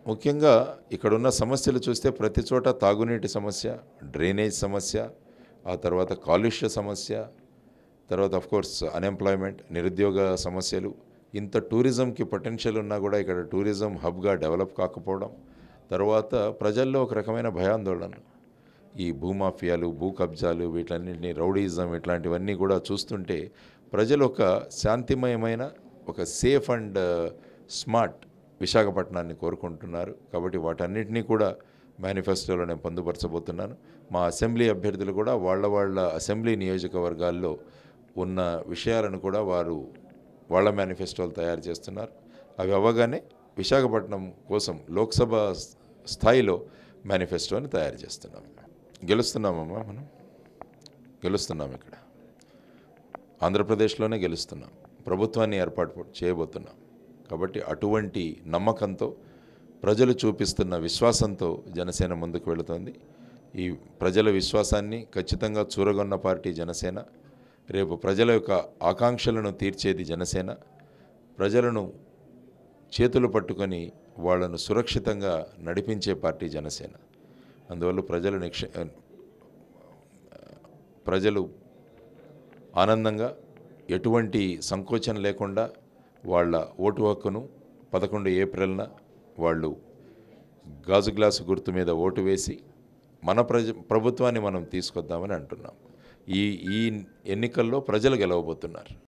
ముఖ్యంగా ఇక్కడున్న సమస్యలు చూస్తే ప్రతి చోట తాగునీటి సమస్య, డ్రైనేజ్ సమస్య, ఆ తర్వాత కాలుష్య సమస్య, తర్వాత ఆఫ్కోర్స్ అన్ఎంప్లాయ్మెంట్, నిరుద్యోగ సమస్యలు. ఇంత టూరిజంకి పొటెన్షియల్ ఉన్నా కూడా ఇక్కడ టూరిజం హబ్గా డెవలప్ కాకపోవడం, తర్వాత ప్రజల్లో ఒక రకమైన భయాందోళన, ఈ భూమాఫియాలు, భూ కబ్జాలు, వీటన్నింటినీ రౌడీయిజం ఇట్లాంటివన్నీ కూడా చూస్తుంటే ప్రజలు ఒక శాంతిమయమైన, ఒక సేఫ్ అండ్ స్మార్ట్ విశాఖపట్నాన్ని కోరుకుంటున్నారు. కాబట్టి వాటన్నిటినీ కూడా మేనిఫెస్టోలో నేను పొందుపరచబోతున్నాను. మా అసెంబ్లీ అభ్యర్థులు కూడా వాళ్ళ అసెంబ్లీ నియోజకవర్గాల్లో ఉన్న విషయాలను కూడా వారు వాళ్ళ మేనిఫెస్టోలు తయారు చేస్తున్నారు. అవి అవ్వగానే విశాఖపట్నం కోసం లోక్సభ స్థాయిలో మేనిఫెస్టోని తయారు చేస్తున్నాం. గెలుస్తున్నామమ్మా, మనం గెలుస్తున్నాం. ఇక్కడ ఆంధ్రప్రదేశ్లోనే గెలుస్తున్నాం. ప్రభుత్వాన్ని ఏర్పాటు చేయబోతున్నాం. కాబట్టి అటువంటి నమ్మకంతో, ప్రజలు చూపిస్తున్న విశ్వాసంతో జనసేన ముందుకు వెళుతోంది. ఈ ప్రజల విశ్వాసాన్ని ఖచ్చితంగా చూరగొన్న పార్టీ జనసేన. రేపు ప్రజల యొక్క ఆకాంక్షలను తీర్చేది జనసేన. ప్రజలను చేతులు పట్టుకొని వాళ్ళను సురక్షితంగా నడిపించే పార్టీ జనసేన. అందువల్ల ప్రజలు ఆనందంగా, ఎటువంటి సంకోచం లేకుండా వాళ్ళ ఓటు హక్కును 11 ఏప్రిల్న వాళ్ళు గాజు గ్లాసు గుర్తు మీద ఓటు వేసి మన ప్రభుత్వాన్ని మనం తీసుకొద్దామని అంటున్నాం. ఈ ఎన్నికల్లో ప్రజలు గెలవబోతున్నారు.